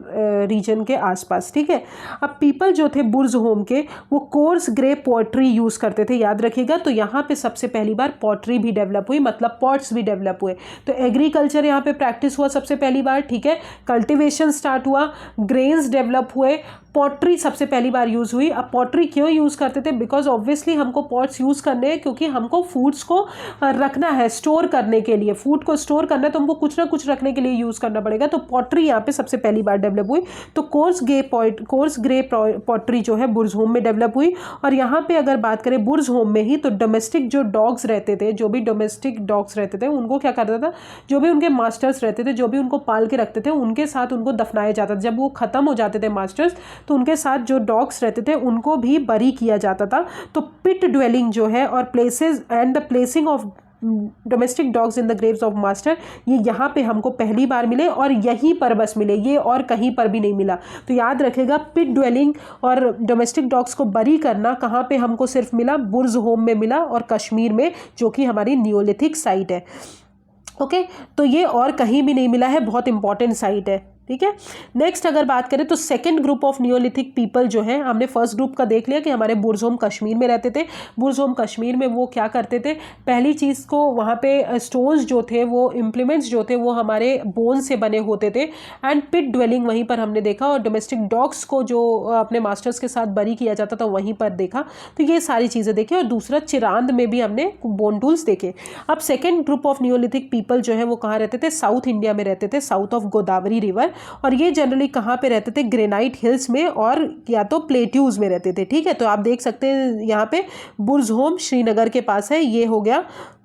रीजन के आसपास, ठीक है। अब पीपल जो थे बुर्ज होम के, वो कोर्स ग्रे पॉटरी यूज़ करते थे, याद रखिएगा। तो यहाँ पे सबसे पहली बार पॉटरी भी डेवलप हुई, मतलब पॉट्स भी डेवलप हुए। तो एग्रीकल्चर यहाँ पे प्रैक्टिस हुआ सबसे पहली बार, ठीक है। कल्टीवेशन स्टार्ट हुआ, ग्रेन्स डेवलप हुए, पॉटरी सबसे पहली बार यूज़ हुई। अब पॉटरी क्यों यूज़ करते थे? बिकॉज ऑब्वियसली हमको पॉट्स यूज़ करने हैं क्योंकि हमको फूड्स को रखना है, स्टोर करने के लिए। फूड को स्टोर करना है तो हमको कुछ ना कुछ रखने के लिए यूज़ करना पड़ेगा। तो पॉटरी यहाँ पे सबसे पहली बार डेवलप हुई। तो कोर्स ग्रे पॉटरी जो है बुर्ज होम में डेवलप हुई। और यहाँ पे अगर बात करें बुर्ज होम में ही, तो डोमेस्टिक जो डॉग्स रहते थे, जो भी डोमेस्टिक डॉग्स रहते थे, उनको क्या करता था, जो भी उनके मास्टर्स रहते थे, जो भी उनको पाल के रखते थे, उनके साथ उनको दफनाया जाता था। जब वो ख़त्म हो जाते थे मास्टर्स, तो उनके साथ जो डॉग्स रहते थे उनको भी बरी किया जाता था। तो पिट ड्वेलिंग जो है और places and the placing of domestic dogs in the Graves of master, ये यहाँ पे हमको पहली बार मिले और यहीं पर बस मिले, ये और कहीं पर भी नहीं मिला। तो याद रखेगा, पिट ड्वेलिंग और डोमेस्टिक डॉग्स को बरी करना कहाँ पे हमको सिर्फ मिला? बुर्ज होम में मिला और कश्मीर में, जो कि हमारी नियोलिथिक साइट है। ओके, तो ये और कहीं भी नहीं मिला है, बहुत इंपॉर्टेंट साइट है, ठीक है। नेक्स्ट अगर बात करें तो second group of neolithic people जो है, हमने फर्स्ट ग्रुप का देख लिया कि हमारे बुर्ज होम कश्मीर में रहते थे। बुर्ज होम कश्मीर में वो क्या करते थे? पहली चीज़ को वहाँ पे स्टोन्स जो थे, वो इम्प्लीमेंट्स जो थे, वो हमारे बोन से बने होते थे। एंड पिट ड्वेलिंग वहीं पर हमने देखा, और डोमेस्टिक डॉग्स को जो अपने मास्टर्स के साथ बरी किया जाता था वहीं पर देखा। तो ये सारी चीज़ें देखी। और दूसरा, चिरांद में भी हमने बोन टूल्स देखे। अब second group of neolithic people जो है वो कहाँ रहते थे? साउथ इंडिया में रहते थे, साउथ ऑफ गोदावरी रिवर। और ये जनरली कहाँ पे रहते थे? ग्रेनाइट हिल्स में और या तो प्लेट्यूज में रहते थे, ठीक है। तो आप देख सकते हैं यहाँ पे बुर्ज होम श्रीनगर के पास है, ये हो गया,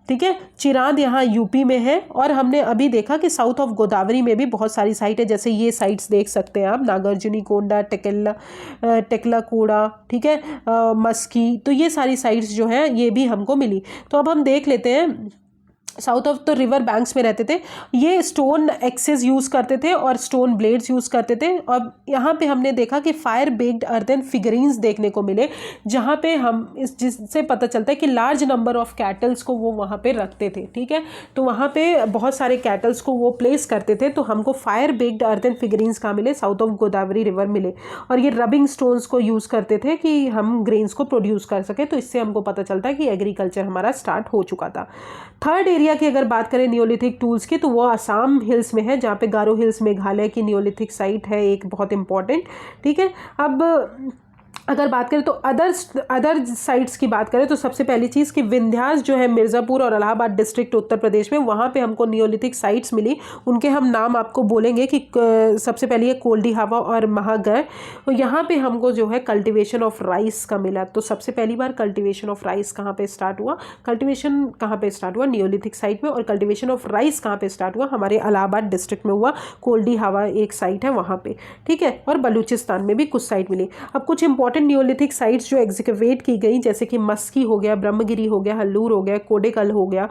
ठीक है। चिरांद यहाँ यूपी में है। और हमने अभी देखा कि साउथ ऑफ गोदावरी में भी बहुत सारी साइट है, जैसे ये साइट्स देख सकते हैं आप, नागार्जुनी कोंडा, टेकलाकोड़ा, ठीक है, मस्की। तो ये सारी साइट्स जो हैं ये भी हमको मिली। तो अब हम देख लेते हैं, साउथ ऑफ तो रिवर बैंक्स में रहते थे, ये स्टोन एक्सेस यूज़ करते थे और स्टोन ब्लेड्स यूज़ करते थे। और यहाँ पे हमने देखा कि फायर बेक्ड अर्थन फिगरीन्स देखने को मिले, जहाँ पे हम जिससे पता चलता है कि लार्ज नंबर ऑफ कैटल्स को वो वहाँ पे रखते थे, ठीक है। तो वहाँ पे बहुत सारे कैटल्स को वो प्लेस करते थे। तो हमको फायर बेक्ड अर्थन फिगरीन्स कहाँ मिले? साउथ ऑफ गोदावरी रिवर मिले। और ये रबिंग स्टोन्स को यूज़ करते थे कि हम ग्रेन्स को प्रोड्यूस कर सके। तो इससे हमको पता चलता है कि एग्रीकल्चर हमारा स्टार्ट हो चुका था। थर्ड एरिया की अगर बात करें नियोलिथिक टूल्स की, तो वो आसाम हिल्स में है, जहाँ पे गारो हिल्स मेघालय की नियोलिथिक साइट है एक बहुत इंपॉर्टेंट, ठीक है। अब अगर बात करें तो अदर साइट्स की बात करें तो सबसे पहली चीज़ कि विंध्यास जो है मिर्ज़ापुर और इलाहाबाद डिस्ट्रिक्ट उत्तर प्रदेश में, वहाँ पे हमको नियोलिथिक साइट्स मिली। उनके हम नाम आपको बोलेंगे कि सबसे पहले है कोल्डी हवा और महागढ़। और यहाँ पे हमको जो है कल्टीवेशन ऑफ राइस का मिला। तो सबसे पहली बार कल्टीवेशन ऑफ राइस कहाँ पे स्टार्ट हुआ? कल्टीवेशन कहाँ पे स्टार्ट हुआ? नियोलिथिक साइट में। और कल्टीवेशन ऑफ राइस कहाँ पे स्टार्ट हुआ? हमारे इलाहाबाद डिस्ट्रिक्ट में हुआ, कोल्डी हवा एक साइट है वहाँ पे, ठीक है। और बलूचिस्तान में भी कुछ साइट मिली। अब कुछ इंपॉर्टेंट नियोलिथिक साइट्स जो एग्जिक्यूट की गई, जैसे कि मस्की हो गया, ब्रह्मगिरी हो गया, हल्लूर हो गया, कोडेकल हो गया,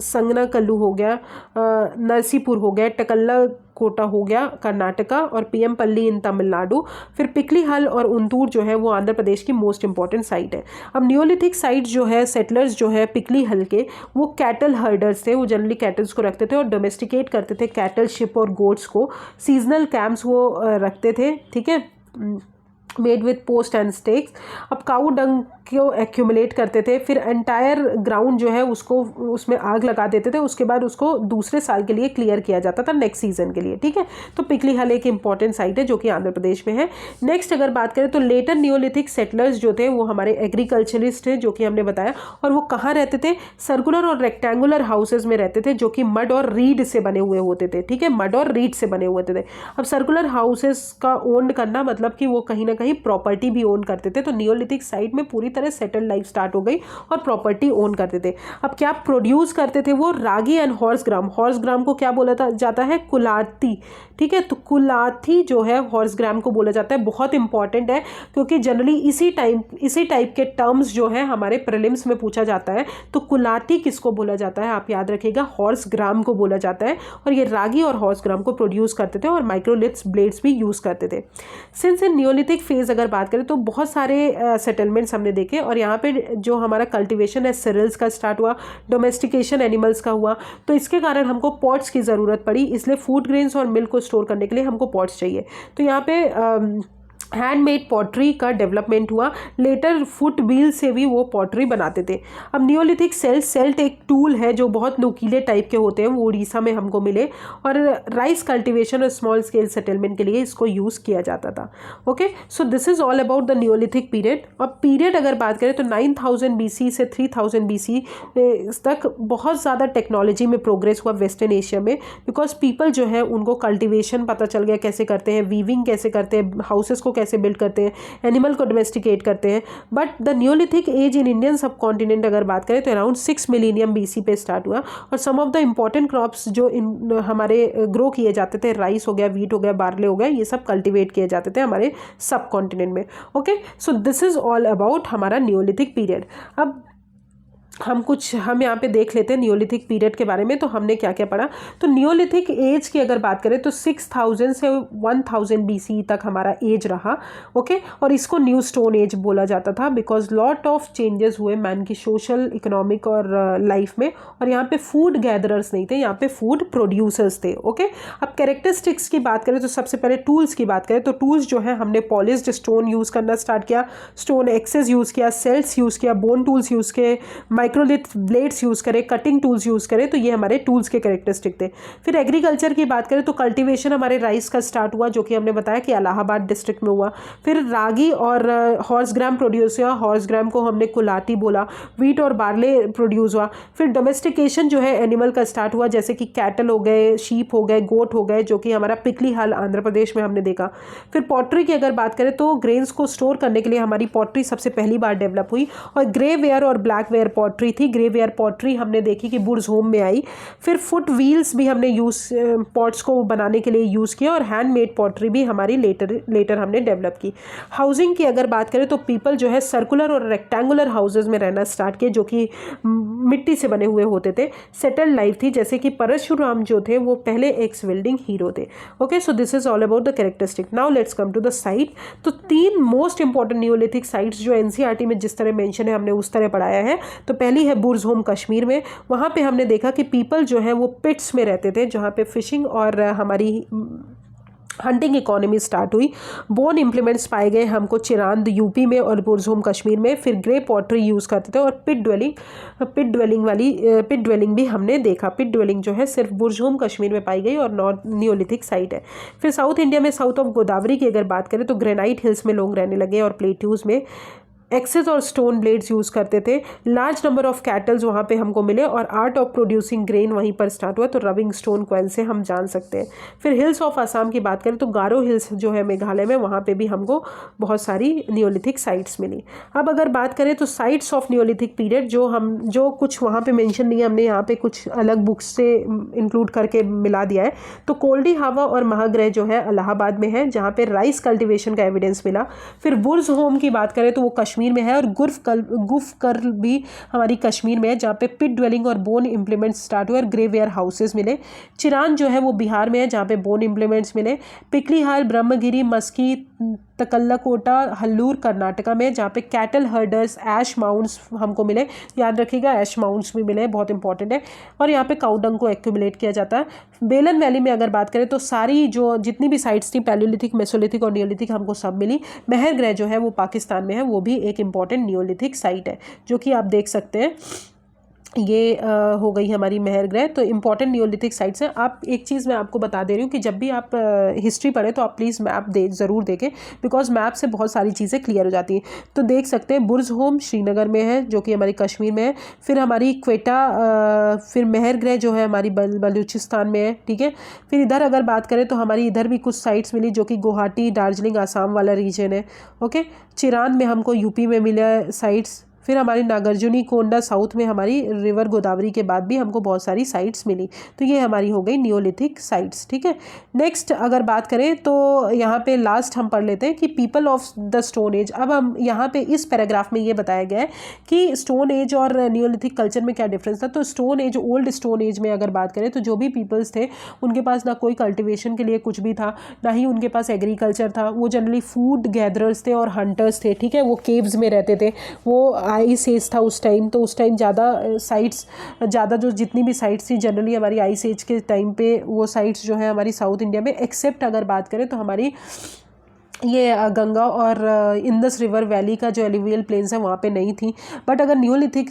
संगनाकल्लू हो गया, नरसीपुर हो गया, टकल्ला कोटा हो गया कर्नाटका, और पीएमपल्ली इन तमिलनाडु। फिर पिकली हल और उंतूर जो है वो आंध्र प्रदेश की मोस्ट इंपॉर्टेंट साइट है। अब नियोलिथिक साइट जो है, सेटलर्स जो है पिकली हल के, वो कैटल हर्डर्स थे। वो जनरली कैटल्स को रखते थे और डोमेस्टिकेट करते थे कैटल, शिप और गोट्स को। सीजनल कैंप्स वो रखते थे, ठीक है, made with post and stakes. अब काऊ डंग को एक्यूमुलेट करते थे, फिर एंटायर ग्राउंड जो है उसको उसमें आग लगा देते थे, उसके बाद उसको दूसरे साल के लिए क्लियर किया जाता था, नेक्स्ट सीजन के लिए, ठीक है। तो पिकली हल एक इंपॉर्टेंट साइट है जो कि आंध्र प्रदेश में है। नेक्स्ट अगर बात करें तो लेटर नियोलिथिक सेटलर्स जो थे वो हमारे एग्रीकल्चरिस्ट थे, जो कि हमने बताया। और वो कहाँ रहते थे? सर्कुलर और रेक्टेंगुलर हाउसेज में रहते थे, जो कि मड और रीड से बने हुए होते थे, ठीक है, मड और रीड से बने हुए थे। अब सर्कुलर हाउसेज का ओन करना मतलब कि वो कहीं ना कहीं प्रॉपर्टी भी ओन करते थे। तो नियोलिथिक साइट में पूरी तरह सेटल्ड लाइफ स्टार्ट हो गई और प्रॉपर्टी ओन करते थे। अब क्या प्रोड्यूस करते थे वो? रागी एंड हॉर्स ग्राम को क्या बोला जाता है? कुलाथी। ठीक है, तो कुलाथी जो है हॉर्स ग्राम को बोला जाता है। बहुत इंपॉर्टेंट है क्योंकि जनरली इसी टाइप के टर्म्स जो है हमारे प्रीलिम्स में पूछा जाता है। तो कुलाथी किसको बोला जाता है? आप याद रखिएगा, हॉर्स ग्राम को बोला जाता है। और ये रागी और हॉर्स ग्राम को प्रोड्यूस करते थे और माइक्रोलिथ्स ब्लेड्स भी यूज करते थे। सिंस इन नियोलिथिक फेज अगर बात करें तो बहुत सारे सेटलमेंट्स हमने देखे और यहाँ पे जो हमारा कल्टिवेशन है सेरियल्स का स्टार्ट हुआ, डोमेस्टिकेशन एनिमल्स का हुआ। तो इसके कारण हमको पॉट्स की ज़रूरत पड़ी, इसलिए फूड ग्रेन्स और मिल्क को स्टोर करने के लिए हमको पॉट्स चाहिए। तो यहाँ पे हैंडमेड पॉटरी का डेवलपमेंट हुआ। लेटर फुट व्हील से भी वो पॉटरी बनाते थे। अब नियोलिथिक सेल्ट एक टूल है जो बहुत नुकीले टाइप के होते हैं, वो उड़ीसा में हमको मिले और राइस कल्टीवेशन और स्मॉल स्केल सेटलमेंट के लिए इसको यूज़ किया जाता था। Okay, so this is all about the Neolithic period. अब पीरियड अगर बात करें तो 9000 BC से 3000 BC तक बहुत ज़्यादा टेक्नोलॉजी में प्रोग्रेस हुआ वेस्टर्न एशिया में, बिकॉज पीपल जो है उनको कल्टिवेशन पता चल गया कैसे करते हैं, वीविंग कैसे करते हैं, हाउसेस को कैसे बिल्ड करते हैं, एनिमल को डोमेस्टिकेट करते हैं। But the Neolithic age in Indian subcontinent अगर बात करें तो अराउंड 6 मिलीनियम BC पे स्टार्ट हुआ। और some of the important crops जो हमारे ग्रो किए जाते थे, राइस हो गया, वीट हो गया, बार्ले हो गया, ये सब कल्टिवेट किए जाते थे हमारे सब कॉन्टिनेंट में। Okay, so this is all about हमारा नियोलिथिक पीरियड। अब हम यहाँ पे देख लेते हैं नियोलिथिक पीरियड के बारे में। तो हमने क्या क्या पढ़ा? तो नियोलिथिक एज की अगर बात करें तो 6000 से 1000 BC तक हमारा एज रहा। ओके, और इसको न्यू स्टोन एज बोला जाता था बिकॉज लॉट ऑफ चेंजेस हुए मैन की सोशल, इकोनॉमिक और लाइफ में। और यहाँ पे फूड गैदरर्स नहीं थे, यहाँ पे फूड प्रोड्यूसर्स थे। ओके, अब कैरेक्टरिस्टिक्स की बात करें तो सबसे पहले टूल्स की बात करें तो टूल्स जो है हमने पॉलिश्ड स्टोन यूज़ करना स्टार्ट किया, स्टोन एक्सेस यूज़ किया, सेल्स यूज़ किया, बोन टूल्स यूज़ किए, माइक्रोलिथ ब्लेड्स यूज़ करें, कटिंग टूल्स यूज़ करें। तो ये हमारे टूल्स के कैरेक्टरिस्टिक थे। फिर एग्रीकल्चर की बात करें तो कल्टीवेशन हमारे राइस का स्टार्ट हुआ, जो कि हमने बताया कि इलाहाबाद डिस्ट्रिक्ट में हुआ। फिर रागी और हॉर्स ग्राम प्रोड्यूस हुआ, हॉर्स ग्राम को हमने कुलाटी बोला। वीट और बार्ले प्रोड्यूस हुआ। फिर डोमेस्टिकेशन जो है एनिमल का स्टार्ट हुआ, जैसे कि कैटल हो गए, शीप हो गए, गोट हो गए, जो कि हमारा पिकली हाल आंध्र प्रदेश में हमने देखा। फिर पॉटरी की अगर बात करें तो ग्रेन्स को स्टोर करने के लिए हमारी पॉटरी सबसे पहली बार डेवलप हुई और ग्रे वेयर और ब्लैक वेयर पॉटरी थी। ग्रे वेयर पॉटरी हमने देखी कि बुर्ज होम में आई। फिर फुट व्हील्स भी हमने पॉट्स को बनाने के लिए यूज़ किया और हैंडमेड पॉटरी भी हमारी लेटर हमने डेवलप की। हाउसिंग की अगर बात करें तो पीपल जो है सर्कुलर और रेक्टेंगुलर हाउसेज में रहना स्टार्ट किए, जो कि मिट्टी से बने हुए होते थे। सेटल्ड लाइफ थी, जैसे कि परशुराम जो थे वो पहले एक्स बिल्डिंग हीरो थे। Okay, so this is all about the characteristic. Now let's come to the site. तो 3 मोस्ट इंपॉर्टेंट नियोलिथिक साइट्स जो एनसीईआरटी में जिस तरह मेंशन है हमने उस तरह पढ़ाया है। तो पहली है बुर्ज होम कश्मीर में। वहाँ पे हमने देखा कि पीपल जो है वो पिट्स में रहते थे, जहाँ पे फिशिंग और हमारी हंटिंग इकोनॉमी स्टार्ट हुई। बोन इम्प्लीमेंट्स पाए गए हमको चिरांद यूपी में और बुर्ज होम कश्मीर में। फिर ग्रे पॉटरी यूज़ करते थे और पिट ड्वेलिंग भी हमने देखा। पिट ड्वेलिंग जो है सिर्फ बुर्ज होम कश्मीर में पाई गई और नॉर्थ नियोलिथिक साइट है। फिर साउथ इंडिया में साउथ ऑफ गोदावरी की अगर बात करें तो ग्रेनाइट हिल्स में लोग रहने लगे और प्लेट्यूज में एक्सेस और स्टोन ब्लेड्स यूज़ करते थे। लार्ज नंबर ऑफ कैटल्स वहाँ पे हमको मिले और आर्ट ऑफ प्रोड्यूसिंग ग्रेन वहीं पर स्टार्ट हुआ। तो रबिंग स्टोन क्वेल से हम जान सकते हैं। फिर हिल्स ऑफ असम की बात करें तो गारो हिल्स जो है मेघालय में, वहाँ पे भी हमको बहुत सारी नियोलिथिक साइट्स मिली। अब अगर बात करें तो साइट्स ऑफ नियोलिथिक पीरियड जो कुछ वहाँ पे मेंशन नहीं, हमने यहाँ पे कुछ अलग बुक्स से इंक्लूड करके मिला दिया है। तो कोल्डी हावा और महाग्रह जो है इलाहाबाद में है, जहाँ पे राइस कल्टिवेशन का एविडेंस मिला। फिर बुर्ज होम की बात करें तो वो कश्मीर में है और गुफ कर्ल भी हमारी कश्मीर में है, जहाँ पे पिट ड्वेलिंग और बोन इम्प्लीमेंट्स स्टार्ट हुए और ग्रे वेयर हाउसेज मिले। चिरान जो है वो बिहार में है, जहाँ पे बोन इम्प्लीमेंट्स मिले। पिकलीहाल, ब्रह्मगिरी, मस्की, तकल्लाकोटा, हल्लूर कर्नाटका में, जहाँ पे कैटल हर्डर्स, ऐश माउंट्स हमको मिले। याद रखिएगा, ऐश माउंट्स भी मिले, बहुत इंपॉर्टेंट है। और यहाँ पे काउडंग को एक्यूमुलेट किया जाता है। बेलन वैली में अगर बात करें तो सारी जितनी भी साइट्स थी पैलियोलिथिक, मेसोलिथिक और नियोलिथिक हमको सब मिली। मेहर ग्रह जो है वो पाकिस्तान में है, वो भी एक इंपॉर्टेंट नियोलिथिक साइट है, जो कि आप देख सकते हैं। ये हो गई हमारी मेहर ग्रह। तो इंपॉर्टेंट नियोलिथिक साइट्स हैं। आप एक चीज़ मैं आपको बता दे रही हूँ कि जब भी आप हिस्ट्री पढ़ें तो आप प्लीज़ मैप ज़रूर देखें, बिकॉज मैप से बहुत सारी चीज़ें क्लियर हो जाती हैं। तो देख सकते हैं बुर्ज होम श्रीनगर में है, जो कि हमारी कश्मीर में है। फिर हमारी क्वेटा, फिर मेहर ग्रह जो है हमारी बलूचिस्तान में है, ठीक है। फिर इधर अगर बात करें तो हमारी इधर भी कुछ साइट्स मिली, जो कि गुवाहाटी, दार्जिलिंग, आसाम वाला रीजन है, ओके। चिरान में हमको यूपी में मिला साइट्स। फिर हमारी नागार्जुनी कोंडा साउथ में हमारी रिवर गोदावरी के बाद भी हमको बहुत सारी साइट्स मिली। तो ये हमारी हो गई नियोलिथिक साइट्स, ठीक है। नेक्स्ट अगर बात करें तो यहाँ पे लास्ट हम पढ़ लेते हैं कि people of the stone age. अब हम यहाँ पे इस पैराग्राफ में ये बताया गया है कि स्टोन एज और नियोलिथिक कल्चर में क्या डिफरेंस था। तो stone age, old stone as में अगर बात करें तो जो भी पीपल्स थे उनके पास ना कोई कल्टिवेशन के लिए कुछ भी था, ना ही उनके पास एग्रीकल्चर था। वो जनरली फूड गैदरर्स थे और हंटर्स थे, ठीक है। वो केव्स में रहते थे। वो आइस एज था उस टाइम, तो उस टाइम ज़्यादा जो जितनी भी साइट्स थी जनरली हमारी आइस एज के टाइम पे वो साइट्स जो है हमारी साउथ इंडिया में, एक्सेप्ट अगर बात करें तो हमारी ये गंगा और इंदस रिवर वैली का जो एलिवियल प्लेन्स है वहाँ पे नहीं थी। बट अगर नियोलिथिक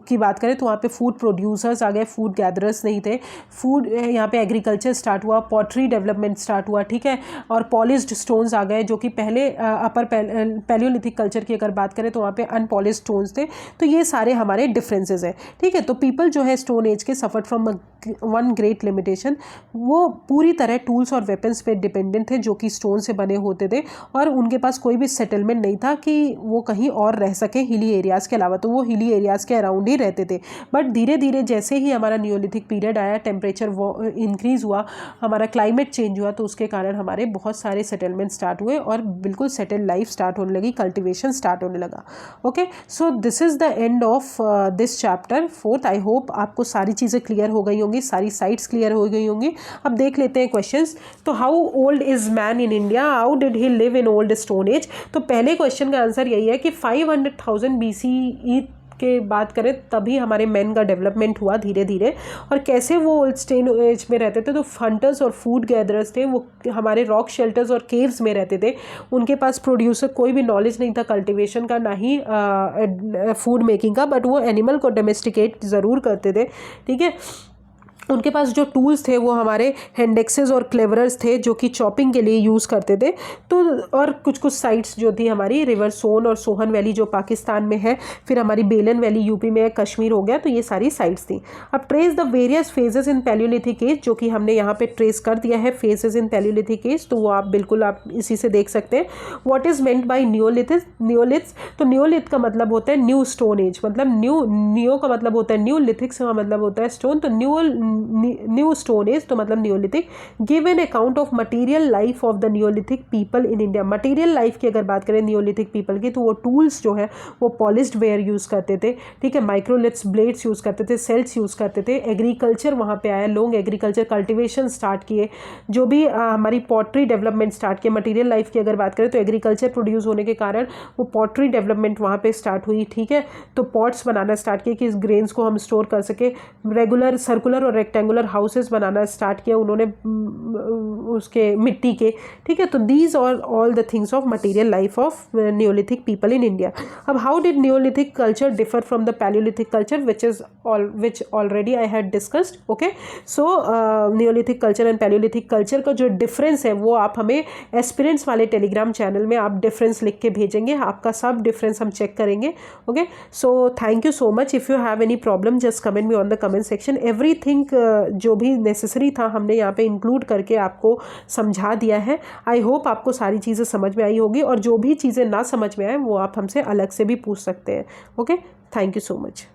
की बात करें तो वहाँ पे फूड प्रोड्यूसर्स आ गए, फूड गैदरर्स नहीं थे। फूड यहाँ पे एग्रीकल्चर स्टार्ट हुआ, पॉटरी डेवलपमेंट स्टार्ट हुआ, ठीक है। और पॉलिश्ड स्टोन्स आ गए, जो कि पहले अपर पैलियोलिथिक कल्चर की अगर बात करें तो वहाँ पे अनपॉलिश्ड स्टोन्स थे। तो ये सारे हमारे डिफरेंसेस हैं, ठीक है। तो पीपल जो है स्टोन एज के suffered from one great limitation. वो पूरी तरह टूल्स और वेपन्स पे डिपेंडेंट थे, जो कि स्टोन से बने होते थे, और उनके पास कोई भी सेटलमेंट नहीं था कि वो कहीं और रह सके हिली एरियाज़ के अलावा। तो वो हिली एरियाज़ के अराउंड ही रहते थे। बट धीरे धीरे जैसे ही हमारा नियोलिथिक पीरियड आया, टेम्परेचर इंक्रीज़ हुआ, हमारा क्लाइमेट चेंज हुआ, तो उसके कारण हमारे बहुत सारे सेटलमेंट स्टार्ट हुए और बिल्कुल सेटल लाइफ स्टार्ट होने लगी, कल्टिवेशन स्टार्ट होने लगा। Okay, so this is the end of this chapter 4। I hope आपको सारी चीज़ें क्लियर हो गई होंगी, सारी साइट्स क्लियर हो गई होंगी। अब देख लेते हैं क्वेश्चंस। तो how old is man in India, how did he live in old stone as. तो पहले क्वेश्चन का आंसर यही है कि 500,000 BCE के बात करें तभी हमारे मैन का डेवलपमेंट हुआ धीरे धीरे। और कैसे वो ओल्ड स्टोन एज में रहते थे, तो हंटर्स और फूड गैदरर्स थे। वो हमारे रॉक शेल्टर्स और केव्स में रहते थे। उनके पास प्रोड्यूसर कोई भी नॉलेज नहीं था कल्टीवेशन का, ना ही फूड मेकिंग का, बट वो एनिमल को डोमेस्टिकेट ज़रूर करते थे, ठीक है। उनके पास जो टूल्स थे वो हमारे हैंडेक्सेस और क्लेवरर्स थे, जो कि चॉपिंग के लिए यूज़ करते थे। तो और कुछ कुछ साइट्स जो थी हमारी रिवर सोन और सोहन वैली जो पाकिस्तान में है, फिर हमारी बेलन वैली यूपी में है, कश्मीर हो गया। तो ये सारी साइट्स थी। अब trace the various phases in Palaeolithic age, जो कि हमने यहाँ पे ट्रेस कर दिया है फेजेस इन पैलियोलिथिक एज। तो वो आप बिल्कुल आप इसी से देख सकते हैं। What is meant by neoliths. तो नियोलिथ का मतलब होता है न्यू स्टोन एज, मतलब न्यू का मतलब होता है न्यू, लिथिक्स का मतलब होता है स्टोन। तो न्यू स्टोन एज तो मतलब Neolithic. Give an account of material life of the Neolithic people in India. Material life की अगर बात करें नियोलिथिक पीपल की, तो वो टूल्स जो है वो पॉलिश्ड वेयर यूज़ करते थे, ठीक है। माइक्रोलिथ्स ब्लेड्स यूज़ करते थे, सेल्स यूज़ करते थे। एग्रीकल्चर वहाँ पे आया, लोग एग्रीकल्चर कल्टिवेशन स्टार्ट किए। जो भी हमारी पॉटरी डेवलपमेंट स्टार्ट किए। मटेरियल लाइफ की अगर बात करें तो एग्रीकल्चर प्रोड्यूस होने के कारण वो पॉटरी डेवलपमेंट वहाँ पे स्टार्ट हुई, ठीक है। तो पॉट्स बनाना स्टार्ट किए कि इस ग्रेन्स को हम स्टोर कर सके। रेगुलर सर्कुलर और रेक्टेंगुलर हाउसेस बनाना स्टार्ट किया उन्होंने उसके मिट्टी के, ठीक है। तो these are all the things of material life of neolithic people in India. अब how did neolithic culture differ from the palaeolithic culture, which already I had discussed. Okay, so neolithic culture and palaeolithic culture का जो difference है वो आप हमें aspirants वाले Telegram channel में आप डिफरेंस लिख के भेजेंगे, आपका सब डिफरेंस हम चेक करेंगे। Okay, so thank you so much. If you have any problem just comment me on the comment section. Everything जो भी नेसेसरी था हमने यहाँ पे इंक्लूड करके आपको समझा दिया है। आई होप आपको सारी चीज़ें समझ में आई होगी, और जो भी चीज़ें ना समझ में आए वो आप हमसे अलग से भी पूछ सकते हैं। Okay, thank you so much.